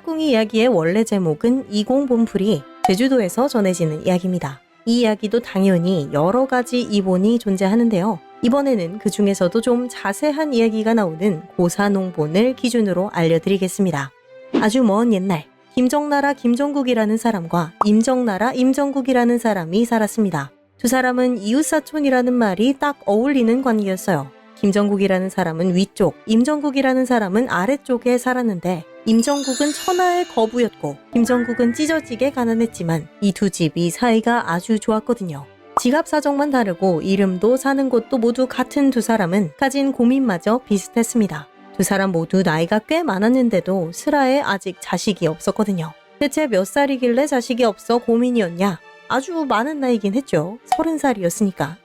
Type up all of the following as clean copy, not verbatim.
짝꿍이 이야기의 원래 제목은 이공본풀이 제주도에서 전해지는 이야기입니다. 이 이야기도 당연히 여러 가지 이본이 존재하는데요. 이번에는 그 중에서도 좀 자세한 이야기가 나오는 고사농본을 기준으로 알려드리겠습니다. 아주 먼 옛날 김정나라 김정국이라는 사람과 임정나라 임정국이라는 사람이 살았습니다. 두 사람은 이웃사촌이라는 말이 딱 어울리는 관계였어요. 김정국이라는 사람은 위쪽, 임정국이라는 사람은 아래쪽에 살았는데 임정국은 천하의 거부였고 김정국은 찢어지게 가난했지만 이 두 집이 사이가 아주 좋았거든요. 지갑 사정만 다르고 이름도 사는 곳도 모두 같은 두 사람은 가진 고민마저 비슷했습니다. 두 사람 모두 나이가 꽤 많았는데도 슬하에 아직 자식이 없었거든요. 대체 몇 살이길래 자식이 없어 고민이었냐? 아주 많은 나이긴 했죠. 30살이었으니까.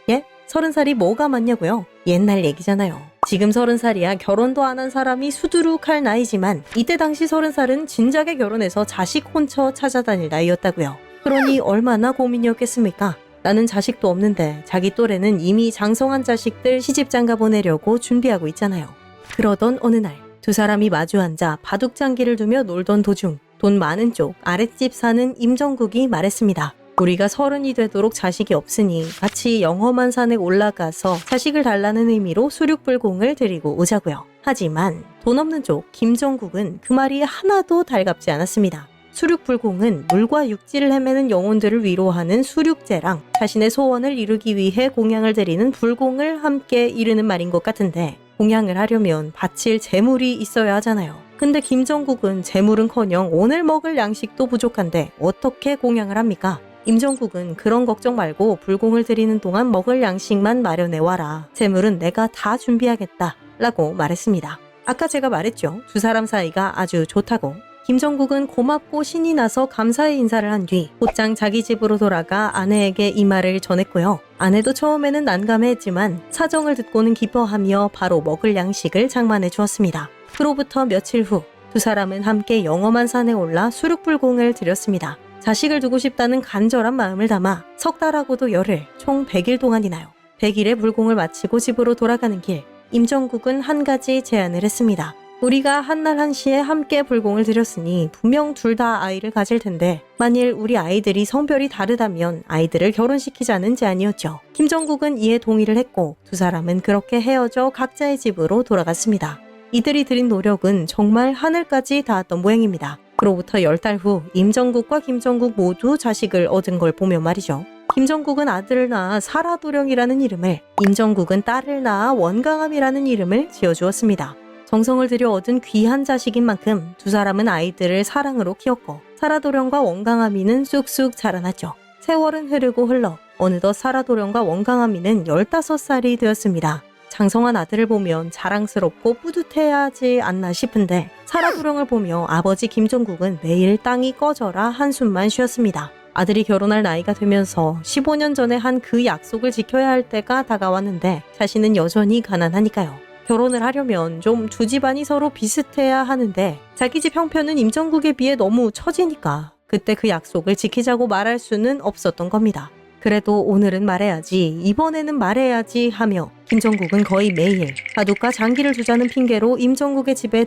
예? 30살이 뭐가 많냐고요? 옛날 얘기잖아요. 지금 30살이야 결혼도 안 한 사람이 수두룩할 나이지만 이때 당시 30살은 진작에 결혼해서 자식 혼처 찾아다닐 나이였다고요. 그러니 얼마나 고민이었겠습니까? 나는 자식도 없는데 자기 또래는 이미 장성한 자식들 시집장가 보내려고 준비하고 있잖아요. 그러던 어느 날 두 사람이 마주 앉아 바둑장기를 두며 놀던 도중 돈 많은 쪽 아랫집 사는 임정국이 말했습니다. 우리가 30이 되도록 자식이 없으니 같이 영험한 산에 올라가서 자식을 달라는 의미로 수륙불공을 드리고 오자고요. 하지만 돈 없는 쪽 김정국은 그 말이 하나도 달갑지 않았습니다. 수륙불공은 물과 육지를 헤매는 영혼들을 위로하는 수륙제랑 자신의 소원을 이루기 위해 공양을 드리는 불공을 함께 이르는 말인 것 같은데 공양을 하려면 바칠 재물이 있어야 하잖아요. 근데 김정국은 재물은커녕 오늘 먹을 양식도 부족한데 어떻게 공양을 합니까? 임정국은 그런 걱정 말고 불공을 드리는 동안 먹을 양식만 마련해와라. 재물은 내가 다 준비하겠다 라고 말했습니다. 아까 제가 말했죠. 두 사람 사이가 아주 좋다고. 김정국은 고맙고 신이 나서 감사의 인사를 한 뒤 곧장 자기 집으로 돌아가 아내에게 이 말을 전했고요. 아내도 처음에는 난감해했지만 사정을 듣고는 기뻐하며 바로 먹을 양식을 장만해 주었습니다. 그로부터 며칠 후 두 사람은 함께 영험한 산에 올라 수륙불공을 드렸습니다. 자식을 두고 싶다는 간절한 마음을 담아 석 달하고도 열흘, 총 100일 동안이나요. 100일의 불공을 마치고 집으로 돌아가는 길, 임정국은 한 가지 제안을 했습니다. 우리가 한날 한시에 함께 불공을 드렸으니 분명 둘 다 아이를 가질 텐데 만일 우리 아이들이 성별이 다르다면 아이들을 결혼시키자는 제안이었죠. 김정국은 이에 동의를 했고 두 사람은 그렇게 헤어져 각자의 집으로 돌아갔습니다. 이들이 들인 노력은 정말 하늘까지 닿았던 모양입니다. 그로부터 10달 후 임정국과 김정국 모두 자식을 얻은 걸 보면 말이죠. 김정국은 아들을 낳아 사라도령이라는 이름을, 임정국은 딸을 낳아 원강암이라는 이름을 지어주었습니다. 정성을 들여 얻은 귀한 자식인 만큼 두 사람은 아이들을 사랑으로 키웠고 사라도령과 원강암이는 쑥쑥 자라났죠. 세월은 흐르고 흘러 어느덧 사라도령과 원강암이는 15살이 되었습니다. 장성한 아들을 보면 자랑스럽고 뿌듯해야 하지 않나 싶은데 사라도령을 보며 아버지 김정국은 매일 땅이 꺼져라 한숨만 쉬었습니다. 아들이 결혼할 나이가 되면서 15년 전에 한 그 약속을 지켜야 할 때가 다가왔는데 자신은 여전히 가난하니까요. 결혼을 하려면 좀 두 집안이 서로 비슷해야 하는데 자기 집 형편은 임정국에 비해 너무 처지니까 그때 그 약속을 지키자고 말할 수는 없었던 겁니다. 그래도 오늘은 말해야지, 이번에는 말해야지 하며 김정국은 거의 매일 바둑과 장기를 두자는 핑계로 임정국의 집에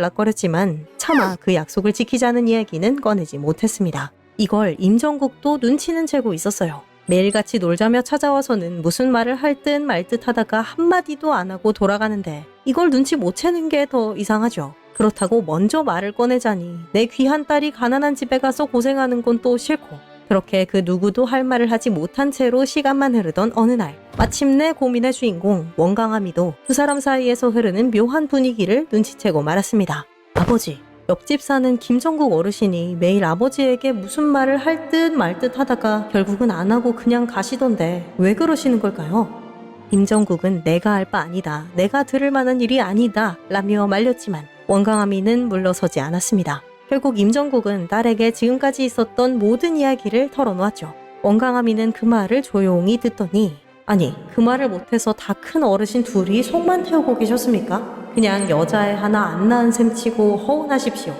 들락날락거렸지만 차마 그 약속을 지키자는 이야기는 꺼내지 못했습니다. 이걸 임정국도 눈치는 채고 있었어요. 매일같이 놀자며 찾아와서는 무슨 말을 할 듯 말 듯 하다가 한마디도 안 하고 돌아가는데 이걸 눈치 못 채는 게 더 이상하죠. 그렇다고 먼저 말을 꺼내자니 내 귀한 딸이 가난한 집에 가서 고생하는 건 또 싫고 그렇게 그 누구도 할 말을 하지 못한 채로 시간만 흐르던 어느 날 마침내 고민의 주인공 원강암이도 두 사람 사이에서 흐르는 묘한 분위기를 눈치채고 말았습니다. 아버지, 옆집 사는 김정국 어르신이 매일 아버지에게 무슨 말을 할 듯 말 듯 하다가 결국은 안 하고 그냥 가시던데 왜 그러시는 걸까요? 임정국은 내가 알 바 아니다, 내가 들을 만한 일이 아니다 라며 말렸지만 원강암이는 물러서지 않았습니다. 결국 임정국은 딸에게 지금까지 있었던 모든 이야기를 털어놓았죠. 원강암이는 그 말을 조용히 듣더니 아니 그 말을 못해서 다 큰 어르신 둘이 속만 태우고 계셨습니까? 그냥 여자애 하나 안 낳은 셈 치고 허운하십시오.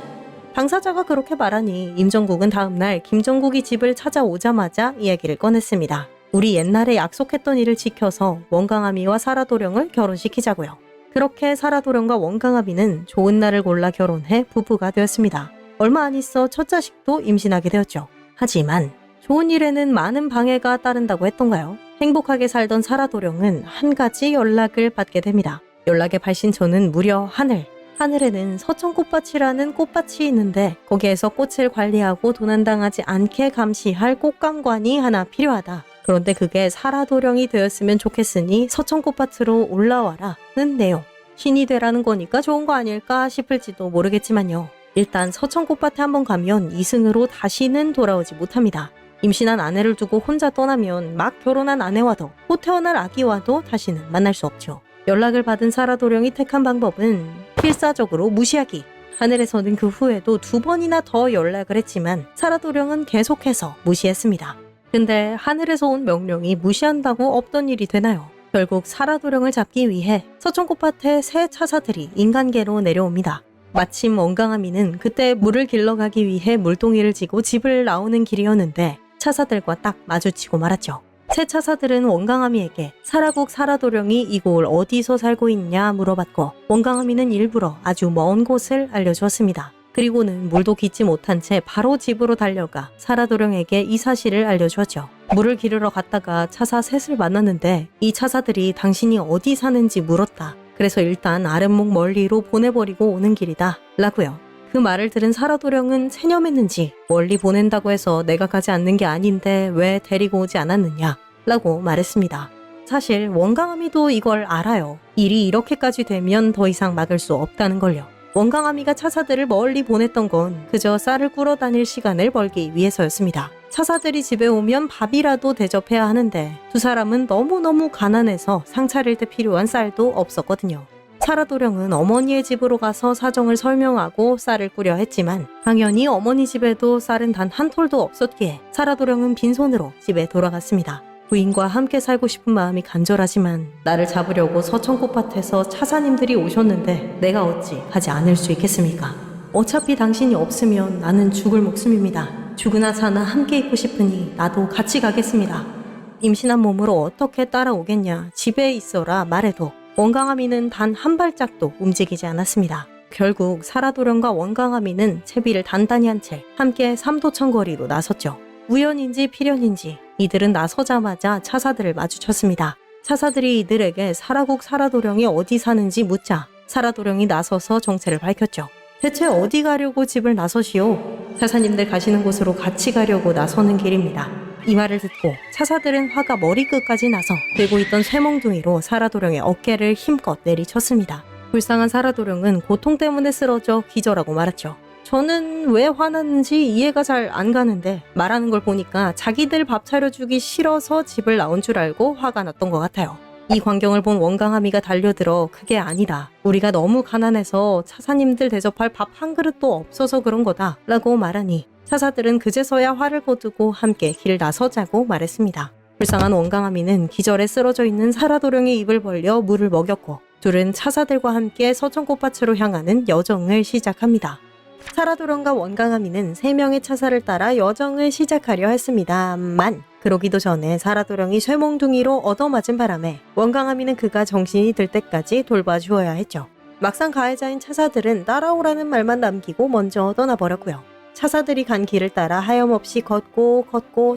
당사자가 그렇게 말하니 임정국은 다음날 김정국이 집을 찾아오자마자 이야기를 꺼냈습니다. 우리 옛날에 약속했던 일을 지켜서 원강암이와 사라도령을 결혼시키자고요. 그렇게 사라도령과 원강아미는 좋은 날을 골라 결혼해 부부가 되었습니다. 얼마 안 있어 첫 자식도 임신하게 되었죠. 하지만 좋은 일에는 많은 방해가 따른다고 했던가요? 행복하게 살던 사라도령은 한 가지 연락을 받게 됩니다. 연락의 발신처는 무려 하늘. 하늘에는 서천꽃밭이라는 꽃밭이 있는데 거기에서 꽃을 관리하고 도난당하지 않게 감시할 꽃감관이 하나 필요하다. 그런데 그게 사라도령이 되었으면 좋겠으니 서천꽃밭으로 올라와라는 내용. 신이 되라는 거니까 좋은 거 아닐까 싶을지도 모르겠지만요. 일단 서천꽃밭에 한번 가면 이승으로 다시는 돌아오지 못합니다. 임신한 아내를 두고 혼자 떠나면 막 결혼한 아내와도 곧 태어날 아기와도 다시는 만날 수 없죠. 연락을 받은 사라도령이 택한 방법은 필사적으로 무시하기. 하늘에서는 그 후에도 2번이나 더 연락을 했지만 사라도령은 계속해서 무시했습니다. 근데 하늘에서 온 명령이 무시한다고 없던 일이 되나요? 결국 사라도령을 잡기 위해 서천꽃밭에 새 차사들이 인간계로 내려옵니다. 마침 원강아미는 그때 물을 길러가기 위해 물동이를 지고 집을 나오는 길이었는데 차사들과 딱 마주치고 말았죠. 새 차사들은 원강아미에게 사라국 사라도령이 이곳 어디서 살고 있냐 물어봤고 원강아미는 일부러 아주 먼 곳을 알려주었습니다. 그리고는 물도 깃지 못한 채 바로 집으로 달려가 사라도령에게 이 사실을 알려주었죠. 물을 기르러 갔다가 차사 셋을 만났는데 이 차사들이 당신이 어디 사는지 물었다. 그래서 일단 아랫목 멀리로 보내버리고 오는 길이다 라고요. 그 말을 들은 사라도령은 체념했는지 멀리 보낸다고 해서 내가 가지 않는 게 아닌데 왜 데리고 오지 않았느냐 라고 말했습니다. 사실 원강아미도 이걸 알아요. 일이 이렇게까지 되면 더 이상 막을 수 없다는 걸요. 원강아미가 차사들을 멀리 보냈던 건 그저 쌀을 꾸러 다닐 시간을 벌기 위해서였습니다. 차사들이 집에 오면 밥이라도 대접해야 하는데 두 사람은 너무너무 가난해서 상 차릴 때 필요한 쌀도 없었거든요. 사라도령은 어머니의 집으로 가서 사정을 설명하고 쌀을 꾸려 했지만 당연히 어머니 집에도 쌀은 단 한 톨도 없었기에 사라도령은 빈손으로 집에 돌아갔습니다. 부인과 함께 살고 싶은 마음이 간절하지만 나를 잡으려고 서천꽃밭에서 차사님들이 오셨는데 내가 어찌 가지 않을 수 있겠습니까? 어차피 당신이 없으면 나는 죽을 목숨입니다. 죽으나 사나 함께 있고 싶으니 나도 같이 가겠습니다. 임신한 몸으로 어떻게 따라오겠냐 집에 있어라 말해도 원강아미는 단 한 발짝도 움직이지 않았습니다. 결국 사라도령과 원강아미는 채비를 단단히 한 채 함께 삼도천 거리로 나섰죠. 우연인지 필연인지 이들은 나서자마자 차사들을 마주쳤습니다. 차사들이 이들에게 사라국 사라도령이 어디 사는지 묻자 사라도령이 나서서 정체를 밝혔죠. 대체 어디 가려고 집을 나서시오? 차사님들 가시는 곳으로 같이 가려고 나서는 길입니다. 이 말을 듣고 차사들은 화가 머리끝까지 나서 들고 있던 쇠몽둥이로 사라도령의 어깨를 힘껏 내리쳤습니다. 불쌍한 사라도령은 고통 때문에 쓰러져 기절하고 말았죠. 저는 왜 화났는지 이해가 잘 안 가는데 말하는 걸 보니까 자기들 밥 차려주기 싫어서 집을 나온 줄 알고 화가 났던 것 같아요. 이 광경을 본 원강아미가 달려들어 그게 아니다. 우리가 너무 가난해서 차사님들 대접할 밥 한 그릇도 없어서 그런 거다 라고 말하니 차사들은 그제서야 화를 거두고 함께 길 나서자고 말했습니다. 불쌍한 원강아미는 기절에 쓰러져 있는 사라도령의 입을 벌려 물을 먹였고 둘은 차사들과 함께 서천꽃밭으로 향하는 여정을 시작합니다. 사라도령과 원강아미는 3명의 차사를 따라 여정을 시작하려 했습니다만 그러기도 전에 사라도령이 쇠몽둥이로 얻어맞은 바람에 원강아미는 그가 정신이 들 때까지 돌봐주어야 했죠. 막상 가해자인 차사들은 따라오라는 말만 남기고 먼저 떠나버렸고요. 차사들이 간 길을 따라 하염없이 걷고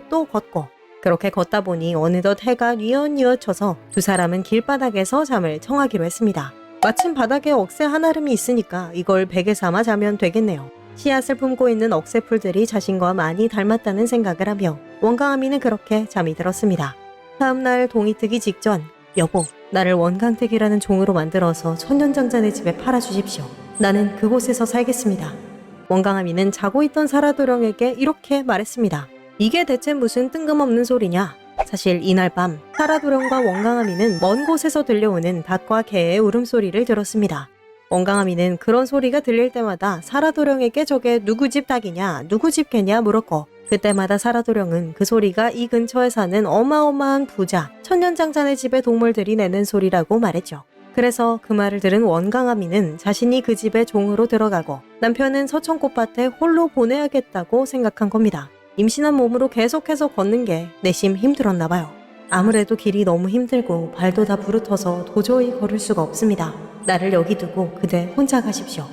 또 걷고 그렇게 걷다 보니 어느덧 해가 뉘엿뉘엿져서 두 사람은 길바닥에서 잠을 청하기로 했습니다. 마침 바닥에 억새 한아름이 있으니까 이걸 베개 삼아 자면 되겠네요. 씨앗을 품고 있는 억새풀들이 자신과 많이 닮았다는 생각을 하며 원강아미는 그렇게 잠이 들었습니다. 다음날 동이 트기 직전 여보, 나를 원강택이라는 종으로 만들어서 천년장자네 집에 팔아주십시오. 나는 그곳에서 살겠습니다. 원강아미는 자고 있던 사라도령에게 이렇게 말했습니다. 이게 대체 무슨 뜬금없는 소리냐? 사실 이날 밤 사라도령과 원강아미는 먼 곳에서 들려오는 닭과 개의 울음소리를 들었습니다. 원강아미는 그런 소리가 들릴 때마다 사라도령에게 저게 누구 집 닭이냐 누구 집 개냐 물었고 그때마다 사라도령은 그 소리가 이 근처에 사는 어마어마한 부자 천년장자네 집의 동물들이 내는 소리라고 말했죠. 그래서 그 말을 들은 원강아미는 자신이 그 집의 종으로 들어가고 남편은 서천꽃밭에 홀로 보내야겠다고 생각한 겁니다. 임신한 몸으로 계속해서 걷는 게 내심 힘들었나 봐요. 아무래도 길이 너무 힘들고 발도 다 부르터서 도저히 걸을 수가 없습니다. 나를 여기 두고 그대 혼자 가십시오.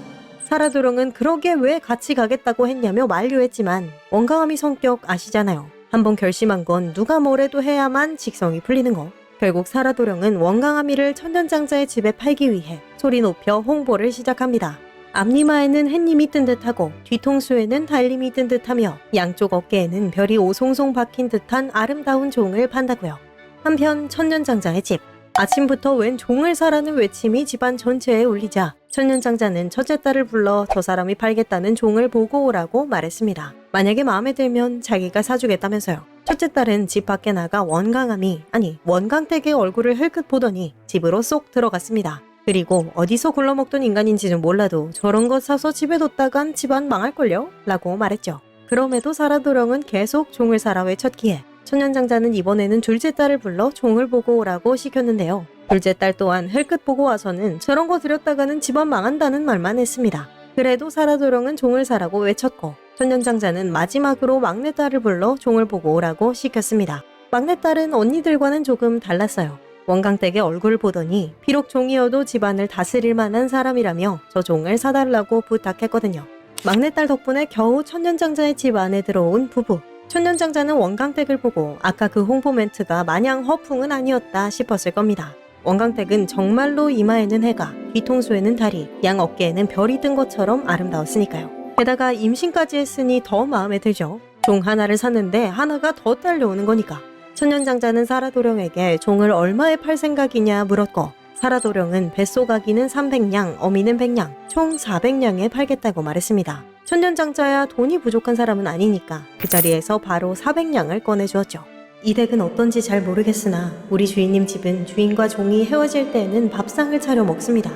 사라도령은 그러게 왜 같이 가겠다고 했냐며 만류했지만 원강아미 성격 아시잖아요. 한번 결심한 건 누가 뭐래도 해야만 직성이 풀리는 거. 결국 사라도령은 원강아미를 천년장자의 집에 팔기 위해 소리 높여 홍보를 시작합니다. 앞니마에는 햇님이 뜬 듯하고 뒤통수에는 달림이 뜬 듯하며 양쪽 어깨에는 별이 오송송 박힌 듯한 아름다운 종을 판다고요. 한편 천년장자의 집. 아침부터 웬 종을 사라는 외침이 집안 전체에 울리자 천년장자는 첫째 딸을 불러 저 사람이 팔겠다는 종을 보고 오라고 말했습니다. 만약에 마음에 들면 자기가 사주겠다면서요. 첫째 딸은 집 밖에 나가 원강댁의 얼굴을 흘끗 보더니 집으로 쏙 들어갔습니다. 그리고 어디서 굴러먹던 인간인지는 몰라도 저런 거 사서 집에 뒀다간 집안 망할걸요? 라고 말했죠. 그럼에도 사라도령은 계속 종을 사라 외쳤기에 천년장자는 이번에는 둘째 딸을 불러 종을 보고 오라고 시켰는데요. 둘째 딸 또한 흘끗 보고 와서는 저런 거 들였다가는 집안 망한다는 말만 했습니다. 그래도 사라도령은 종을 사라고 외쳤고 천년장자는 마지막으로 막내딸을 불러 종을 보고 오라고 시켰습니다. 막내딸은 언니들과는 조금 달랐어요. 원강댁의 얼굴을 보더니 비록 종이어도 집안을 다스릴 만한 사람이라며 저 종을 사달라고 부탁했거든요. 막내딸 덕분에 겨우 천년장자의 집 안에 들어온 부부. 천년장자는 원강댁을 보고 아까 그 홍보 멘트가 마냥 허풍은 아니었다 싶었을 겁니다. 원강댁은 정말로 이마에는 해가, 뒤통수에는 달이, 양 어깨에는 별이 뜬 것처럼 아름다웠으니까요. 게다가 임신까지 했으니 더 마음에 들죠. 종 하나를 샀는데 하나가 더 딸려오는 거니까. 천년장자는 사라도령에게 종을 얼마에 팔 생각이냐 물었고 사라도령은 뱃속 아기는 300냥, 어미는 100냥, 총 400냥에 팔겠다고 말했습니다. 천년장자야 돈이 부족한 사람은 아니니까 그 자리에서 바로 400냥을 꺼내주었죠. 이 댁은 어떤지 잘 모르겠으나 우리 주인님 집은 주인과 종이 헤어질 때에는 밥상을 차려 먹습니다.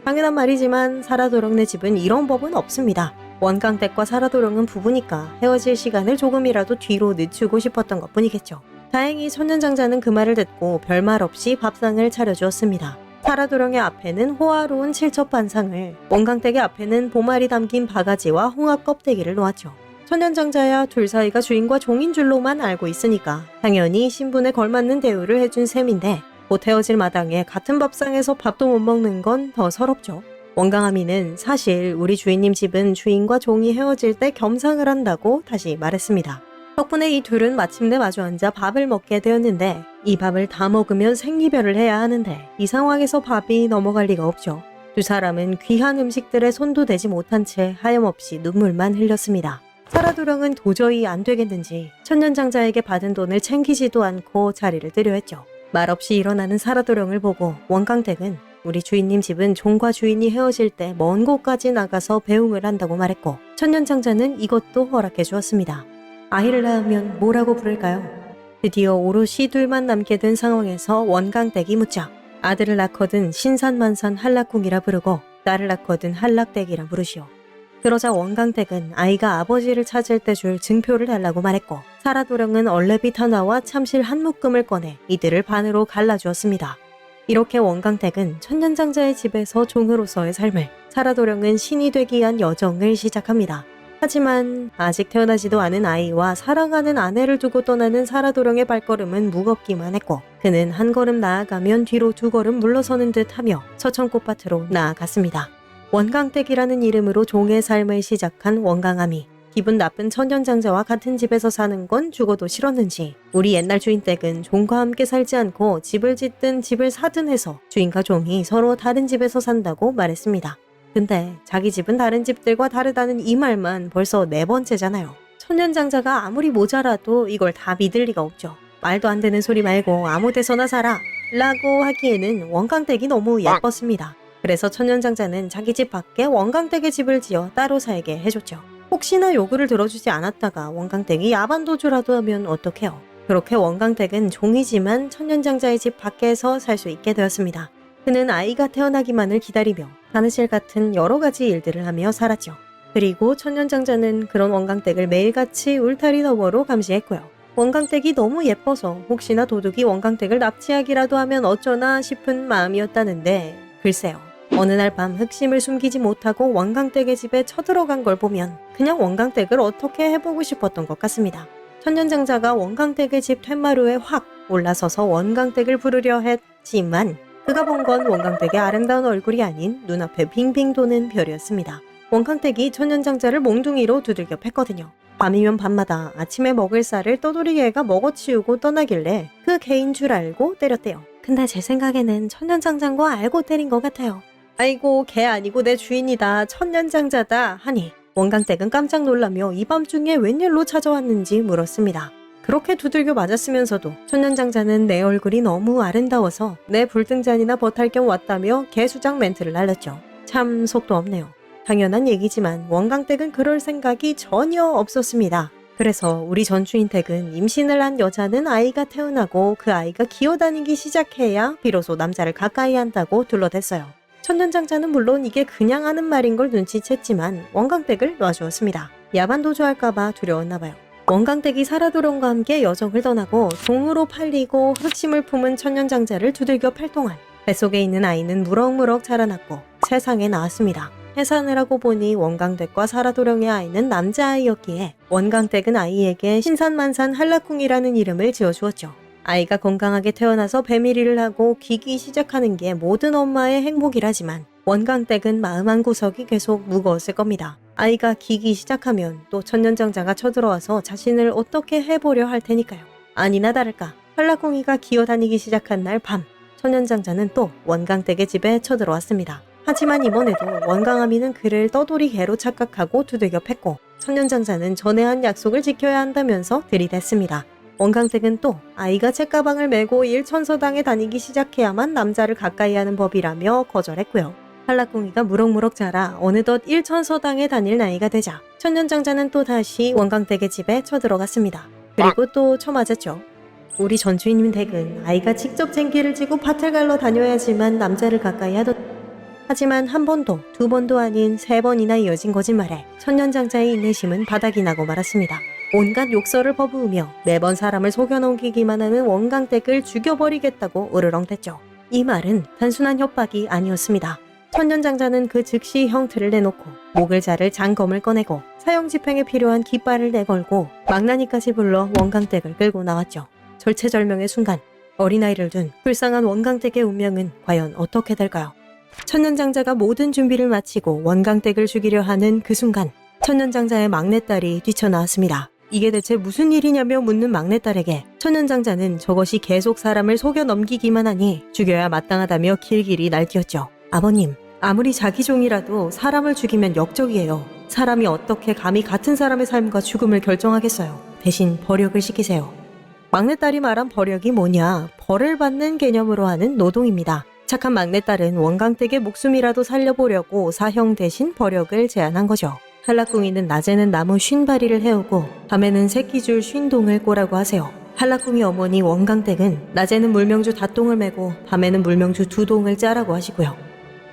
당연한 말이지만 사라도령네 집은 이런 법은 없습니다. 원강댁과 사라도령은 부부니까 헤어질 시간을 조금이라도 뒤로 늦추고 싶었던 것뿐이겠죠. 다행히 천년장자는 그 말을 듣고 별말 없이 밥상을 차려주었습니다. 사라도령의 앞에는 호화로운 칠첩반상을, 원강댁의 앞에는 보말이 담긴 바가지와 홍합 껍데기를 놓았죠. 천년장자야 둘 사이가 주인과 종인 줄로만 알고 있으니까 당연히 신분에 걸맞는 대우를 해준 셈인데 곧 헤어질 마당에 같은 밥상에서 밥도 못 먹는 건 더 서럽죠. 원강아미는 사실 우리 주인님 집은 주인과 종이 헤어질 때 겸상을 한다고 다시 말했습니다. 덕분에 이 둘은 마침내 마주 앉아 밥을 먹게 되었는데 이 밥을 다 먹으면 생리별을 해야 하는데 이 상황에서 밥이 넘어갈 리가 없죠. 두 사람은 귀한 음식들에 손도 대지 못한 채 하염없이 눈물만 흘렸습니다. 사라도령은 도저히 안 되겠는지 천년장자에게 받은 돈을 챙기지도 않고 자리를 뜨려 했죠. 말없이 일어나는 사라도령을 보고 원강댁은 우리 주인님 집은 종과 주인이 헤어질 때 먼 곳까지 나가서 배웅을 한다고 말했고 천년장자는 이것도 허락해 주었습니다. 아이를 낳으면 뭐라고 부를까요? 드디어 오롯이 둘만 남게 된 상황에서 원강댁이 묻자 아들을 낳거든 신산만산 한락궁이라 부르고 딸을 낳거든 한락댁이라 부르시오. 그러자 원강댁은 아이가 아버지를 찾을 때 줄 증표를 달라고 말했고 사라도령은 얼레빗 하나와 참실 한 묶음을 꺼내 이들을 반으로 갈라주었습니다. 이렇게 원강댁은 천년장자의 집에서 종으로서의 삶을, 사라도령은 신이 되기 위한 여정을 시작합니다. 하지만 아직 태어나지도 않은 아이와 사랑하는 아내를 두고 떠나는 사라도령의 발걸음은 무겁기만 했고 그는 한 걸음 나아가면 뒤로 두 걸음 물러서는 듯하며 서천꽃밭으로 나아갔습니다. 원강댁이라는 이름으로 종의 삶을 시작한 원강아미. 기분 나쁜 천년장자와 같은 집에서 사는 건 죽어도 싫었는지 우리 옛날 주인댁은 종과 함께 살지 않고 집을 짓든 집을 사든 해서 주인과 종이 서로 다른 집에서 산다고 말했습니다. 근데 자기 집은 다른 집들과 다르다는 이 말만 벌써 4번째잖아요. 천년장자가 아무리 모자라도 이걸 다 믿을 리가 없죠. 말도 안 되는 소리 말고 아무 데서나 살아 라고 하기에는 원강댁이 너무 예뻤습니다. 그래서 천년장자는 자기 집 밖에 원강댁의 집을 지어 따로 살게 해줬죠. 혹시나 요구를 들어주지 않았다가 원강댁이 야반도주라도 하면 어떡해요. 그렇게 원강댁은 종이지만 천년장자의 집 밖에서 살 수 있게 되었습니다. 그는 아이가 태어나기만을 기다리며 바느질 같은 여러 가지 일들을 하며 살았죠. 그리고 천년장자는 그런 원강댁을 매일같이 울타리 너머로 감시했고요. 원강댁이 너무 예뻐서 혹시나 도둑이 원강댁을 납치하기라도 하면 어쩌나 싶은 마음이었다는데 글쎄요. 어느 날 밤 흑심을 숨기지 못하고 원강댁의 집에 쳐들어간 걸 보면 그냥 원강댁을 어떻게 해보고 싶었던 것 같습니다. 천년장자가 원강댁의 집 툇마루에 확 올라서서 원강댁을 부르려 했지만 그가 본 건 원광택의 아름다운 얼굴이 아닌 눈앞에 빙빙 도는 별이었습니다. 원광택이 천년장자를 몽둥이로 두들겨 팼거든요. 밤이면 밤마다 아침에 먹을 쌀을 떠돌이 개가 먹어치우고 떠나길래 그 개인 줄 알고 때렸대요. 근데 제 생각에는 천년장자인 거 알고 때린 것 같아요. 아이고 개 아니고 내 주인이다 천년장자다 하니 원광택은 깜짝 놀라며 이 밤중에 웬일로 찾아왔는지 물었습니다. 그렇게 두들겨 맞았으면서도 천년장자는 내 얼굴이 너무 아름다워서 내 불등잔이나 버탈 겸 왔다며 개수작 멘트를 날렸죠. 참 속도 없네요. 당연한 얘기지만 원광택은 그럴 생각이 전혀 없었습니다. 그래서 우리 전주인 택은 임신을 한 여자는 아이가 태어나고 그 아이가 기어다니기 시작해야 비로소 남자를 가까이 한다고 둘러댔어요. 천년장자는 물론 이게 그냥 하는 말인 걸 눈치챘지만 원광택을 놔주었습니다. 야반도주할까봐 두려웠나봐요. 원광택이 사라도령과 함께 여정을 떠나고 종으로 팔리고 흑심을 품은 천년장자를 두들겨 팔 동안 뱃속에 있는 아이는 무럭무럭 자라났고 세상에 나왔습니다. 해산을 하고 보니 원광택과 사라도령의 아이는 남자아이였기에 원광택은 아이에게 신산만산 한라쿵이라는 이름을 지어주었죠. 아이가 건강하게 태어나서 배밀이를 하고 기기 시작하는 게 모든 엄마의 행복이라지만 원광택은 마음 한구석이 계속 무거웠을 겁니다. 아이가 기기 시작하면 또 천년장자가 쳐들어와서 자신을 어떻게 해보려 할 테니까요. 아니나 다를까 한라쿵이가 기어다니기 시작한 날 밤 천년장자는 또 원광택의 집에 쳐들어왔습니다. 하지만 이번에도 원광아미는 그를 떠돌이 개로 착각하고 두들겨 팼고 천년장자는 전에 한 약속을 지켜야 한다면서 들이댔습니다. 원광택은 또 아이가 책가방을 메고 일천서당에 다니기 시작해야만 남자를 가까이 하는 법이라며 거절했고요. 한라궁이가 무럭무럭 자라 어느덧 일천서당에 다닐 나이가 되자 천년장자는 또 다시 원광택의 집에 쳐들어갔습니다. 그리고 또 쳐맞았죠. 우리 전주인님 댁은 아이가 직접 쟁기를 지고 밭을 갈러 다녀야지만 남자를 가까이 하던 하지만 한 번도 두 번도 아닌 세 번이나 이어진 거짓말에 천년장자의 인내심은 바닥이 나고 말았습니다. 온갖 욕설을 퍼부으며 매번 사람을 속여넘기기만 하는 원광택을 죽여버리겠다고 으르렁댔죠. 이 말은 단순한 협박이 아니었습니다. 천년장자는 그 즉시 형틀을 내놓고 목을 자를 장검을 꺼내고 사형집행에 필요한 깃발을 내걸고 망나니까지 불러 원광택을 끌고 나왔죠. 절체절명의 순간 어린아이를 둔 불쌍한 원광택의 운명은 과연 어떻게 될까요? 천년장자가 모든 준비를 마치고 원광택을 죽이려 하는 그 순간 천년장자의 막내딸이 뛰쳐나왔습니다. 이게 대체 무슨 일이냐며 묻는 막내딸에게 천년장자는 저것이 계속 사람을 속여 넘기기만 하니 죽여야 마땅하다며 길길이 날뛰었죠. 아버님, 아무리 자기 종이라도 사람을 죽이면 역적이에요. 사람이 어떻게 감히 같은 사람의 삶과 죽음을 결정하겠어요. 대신 버력을 시키세요. 막내딸이 말한 버력이 뭐냐? 벌을 받는 개념으로 하는 노동입니다. 착한 막내딸은 원광택의 목숨이라도 살려보려고 사형 대신 버력을 제안한 거죠. 한라궁이는 낮에는 나무 50바리를 해오고 밤에는 새끼줄 50동을 꼬라고 하세요. 한라궁이 어머니 원광택은 낮에는 물명주 5동을 메고 밤에는 물명주 2동을 짜라고 하시고요.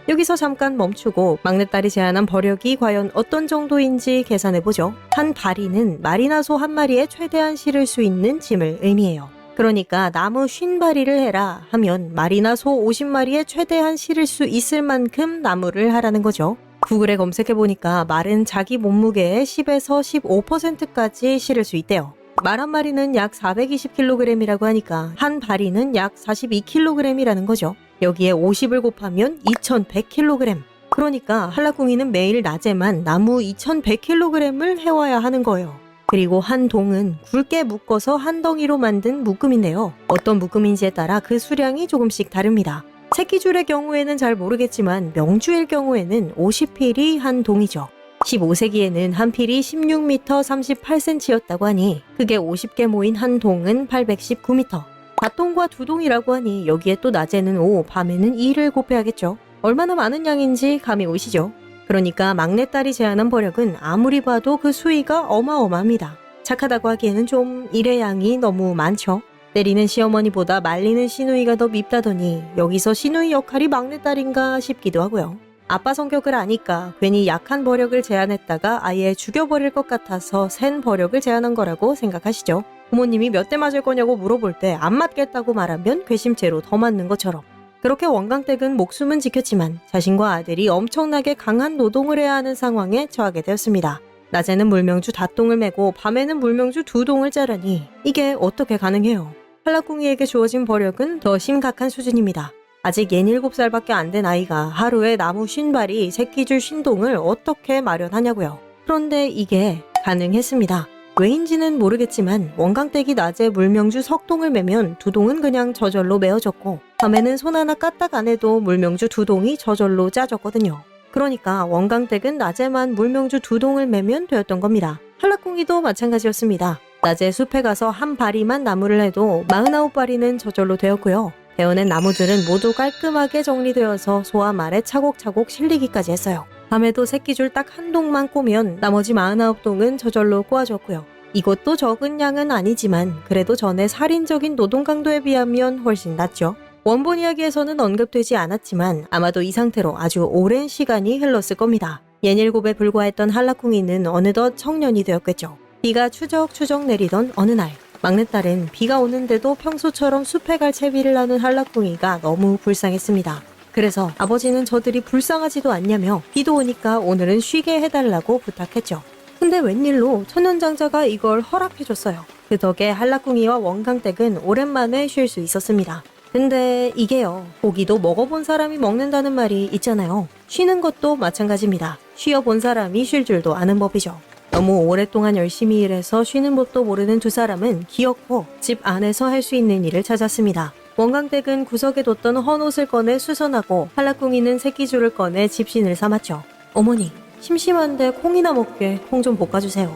여기서 잠깐 멈추고 막내딸이 제안한 버력이 과연 어떤 정도인지 계산해보죠. 한 바리는 말이나 소 한 마리에 최대한 실을 수 있는 짐을 의미해요. 그러니까 나무 50바리를 해라 하면 말이나 소 50마리에 최대한 실을 수 있을 만큼 나무를 하라는 거죠. 구글에 검색해보니까 말은 자기 몸무게의 10에서 15%까지 실을 수 있대요. 말 한 마리는 약 420kg이라고 하니까 한 바리는 약 42kg이라는 거죠. 여기에 50을 곱하면 2100kg. 그러니까 한라궁이는 매일 낮에만 나무 2100kg을 해와야 하는 거예요. 그리고 한 동은 굵게 묶어서 한 덩이로 만든 묶음인데요. 어떤 묶음인지에 따라 그 수량이 조금씩 다릅니다. 새끼줄의 경우에는 잘 모르겠지만 명주일 경우에는 50필이 한 동이죠. 15세기에는 한 필이 16m 38cm였다고 하니 그게 50개 모인 한 동은 819m. 4동과 2동이라고 하니 여기에 또 낮에는 5, 밤에는 2를 곱해야겠죠. 얼마나 많은 양인지 감이 오시죠? 그러니까 막내딸이 제안한 버력은 아무리 봐도 그 수위가 어마어마합니다. 착하다고 하기에는 좀 일의 양이 너무 많죠. 때리는 시어머니보다 말리는 시누이가 더 밉다더니 여기서 시누이 역할이 막내딸인가 싶기도 하고요. 아빠 성격을 아니까 괜히 약한 버력을 제안했다가 아예 죽여버릴 것 같아서 센 버력을 제안한 거라고 생각하시죠. 부모님이 몇 대 맞을 거냐고 물어볼 때 안 맞겠다고 말하면 괘씸죄로 더 맞는 것처럼. 그렇게 원광택은 목숨은 지켰지만 자신과 아들이 엄청나게 강한 노동을 해야 하는 상황에 처하게 되었습니다. 낮에는 물명주 5동을 메고 밤에는 물명주 2동을 짜라니 이게 어떻게 가능해요? 한라궁이에게 주어진 버력은 더 심각한 수준입니다. 아직 67살밖에 안 된 아이가 하루에 나무 50발이 새끼줄 신동을 어떻게 마련하냐고요. 그런데 이게 가능했습니다. 왜인지는 모르겠지만 원광댁이 낮에 물명주 석동을 매면 두동은 그냥 저절로 메어졌고 밤에는 손 하나 까딱 안 해도 물명주 두동이 저절로 짜졌거든요. 그러니까 원광댁은 낮에만 물명주 두동을 매면 되었던 겁니다. 한라궁이도 마찬가지였습니다. 낮에 숲에 가서 한 바리만 나무를 해도 49바리는 저절로 되었고요. 베어낸 나무들은 모두 깔끔하게 정리되어서 소암 아래 차곡차곡 실리기까지 했어요. 밤에도 새끼줄 딱 한 동만 꼬면 나머지 49동은 저절로 꼬아졌고요. 이것도 적은 양은 아니지만 그래도 전에 살인적인 노동 강도에 비하면 훨씬 낫죠. 원본 이야기에서는 언급되지 않았지만 아마도 이 상태로 아주 오랜 시간이 흘렀을 겁니다. 옛일곱에 불과했던 한라궁이는 어느덧 청년이 되었겠죠. 비가 추적추적 내리던 어느 날 막내딸은 비가 오는데도 평소처럼 숲에 갈 채비를 하는 한라궁이가 너무 불쌍했습니다. 그래서 아버지는 저들이 불쌍하지도 않냐며 비도 오니까 오늘은 쉬게 해달라고 부탁했죠. 근데 웬일로 천년장자가 이걸 허락해줬어요. 그 덕에 한라궁이와 원광댁은 오랜만에 쉴 수 있었습니다. 근데 이게요, 고기도 먹어본 사람이 먹는다는 말이 있잖아요. 쉬는 것도 마찬가지입니다. 쉬어본 사람이 쉴 줄도 아는 법이죠. 너무 오랫동안 열심히 일해서 쉬는 법도 모르는 두 사람은 기어코 집 안에서 할 수 있는 일을 찾았습니다. 원광댁은 구석에 뒀던 헌옷을 꺼내 수선하고 한라궁이는 새끼줄을 꺼내 집신을 삼았죠. 어머니, 심심한데 콩이나 먹게 콩 좀 볶아주세요.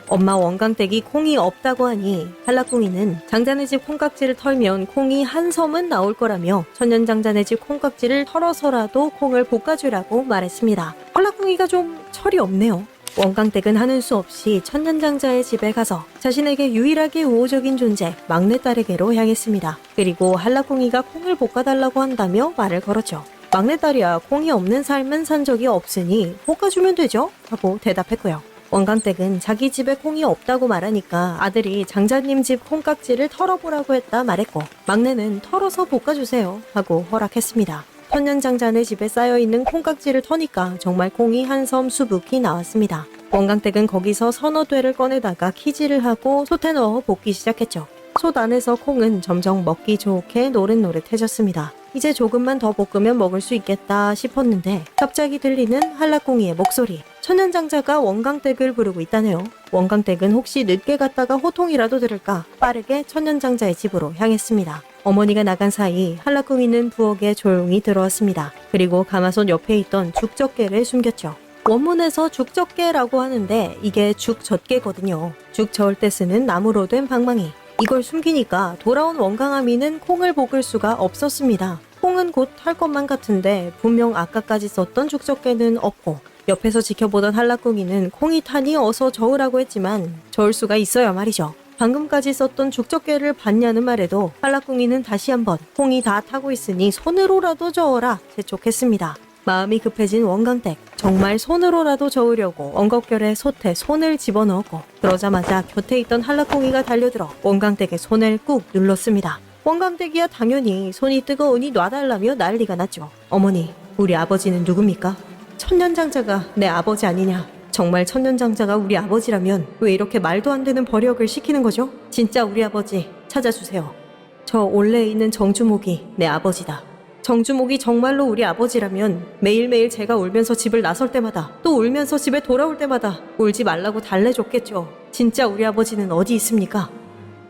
엄마 원광댁이 콩이 없다고 하니 한라궁이는 장자네 집 콩깍지를 털면 콩이 한 섬은 나올 거라며 천년장자네 집 콩깍지를 털어서라도 콩을 볶아주라고 말했습니다. 한라궁이가 좀 철이 없네요. 원광댁은 하는 수 없이 천년장자의 집에 가서 자신에게 유일하게 우호적인 존재 막내딸에게로 향했습니다. 그리고 한라궁이가 콩을 볶아달라고 한다며 말을 걸었죠. 막내딸이야 콩이 없는 삶은 산 적이 없으니 볶아주면 되죠? 하고 대답했고요. 원광댁은 자기 집에 콩이 없다고 말하니까 아들이 장자님 집 콩깍지를 털어보라고 했다 말했고 막내는 털어서 볶아주세요 하고 허락했습니다. 천년장자네 집에 쌓여있는 콩깍지를 터니까 정말 콩이 한 섬 수북히 나왔습니다. 원광댁은 거기서 서너 되를 꺼내다가 키질을 하고 솥에 넣어 볶기 시작했죠. 솥 안에서 콩은 점점 먹기 좋게 노릇노릇해졌습니다. 이제 조금만 더 볶으면 먹을 수 있겠다 싶었는데 갑자기 들리는 한라궁이의 목소리. 천년장자가 원광댁을 부르고 있다네요. 원광댁은 혹시 늦게 갔다가 호통이라도 들을까 빠르게 천년장자의 집으로 향했습니다. 어머니가 나간 사이 한라궁이는 부엌에 조용히 들어왔습니다. 그리고 가마솥 옆에 있던 죽젓개를 숨겼죠. 원문에서 죽젓개라고 하는데 이게 죽젓개거든요. 죽 저을 때 쓰는 나무로 된 방망이. 이걸 숨기니까 돌아온 원강아미는 콩을 볶을 수가 없었습니다. 콩은 곧 할 것만 같은데 분명 아까까지 썼던 죽젓개는 없고 옆에서 지켜보던 한라궁이는 콩이 타니 어서 저으라고 했지만 저을 수가 있어야 말이죠. 방금까지 썼던 죽젓개를 받냐는 말에도 한라궁이는 다시 한번 콩이 다 타고 있으니 손으로라도 저어라 재촉했습니다. 마음이 급해진 원광댁. 정말 손으로라도 저으려고 엉겁결에 솥에 손을 집어넣었고 그러자마자 곁에 있던 한라궁이가 달려들어 원광댁의 손을 꾹 눌렀습니다. 원광댁이야 당연히 손이 뜨거우니 놔달라며 난리가 났죠. 어머니, 우리 아버지는 누굽니까? 천년장자가 내 아버지 아니냐. 정말 천년장자가 우리 아버지라면 왜 이렇게 말도 안 되는 버력을 시키는 거죠? 진짜 우리 아버지 찾아주세요. 저 올레에 있는 정주목이 내 아버지다. 정주목이 정말로 우리 아버지라면 매일매일 제가 울면서 집을 나설 때마다 또 울면서 집에 돌아올 때마다 울지 말라고 달래줬겠죠. 진짜 우리 아버지는 어디 있습니까?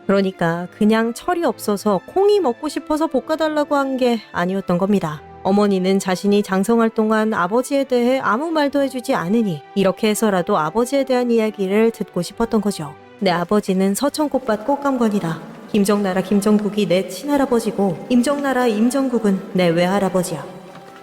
그러니까 그냥 철이 없어서 콩이 먹고 싶어서 볶아달라고 한 게 아니었던 겁니다. 어머니는 자신이 장성할 동안 아버지에 대해 아무 말도 해주지 않으니 이렇게 해서라도 아버지에 대한 이야기를 듣고 싶었던 거죠. 내 아버지는 서천꽃밭 꽃감관이다. 김정나라 김정국이 내 친할아버지고 임정나라 임정국은 내 외할아버지야.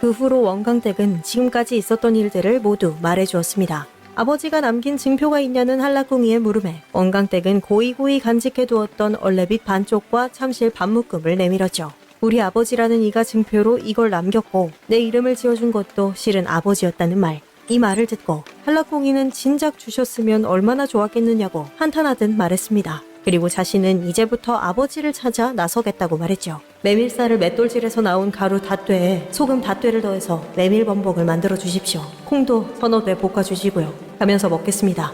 그 후로 원광댁은 지금까지 있었던 일들을 모두 말해주었습니다. 아버지가 남긴 증표가 있냐는 한라궁이의 물음에 원광댁은 고이고이 간직해두었던 얼레빗 반쪽과 참실 반묶음을 내밀었죠. 우리 아버지라는 이가 증표로 이걸 남겼고 내 이름을 지어준 것도 실은 아버지였다는 말. 이 말을 듣고 한라궁이는 진작 주셨으면 얼마나 좋았겠느냐고 한탄하듯 말했습니다. 그리고 자신은 이제부터 아버지를 찾아 나서겠다고 말했죠. 메밀쌀을 맷돌질에서 나온 가루 닷대에 소금 닷대를 더해서 메밀범벅을 만들어 주십시오. 콩도 서너 대 볶아주시고요. 가면서 먹겠습니다.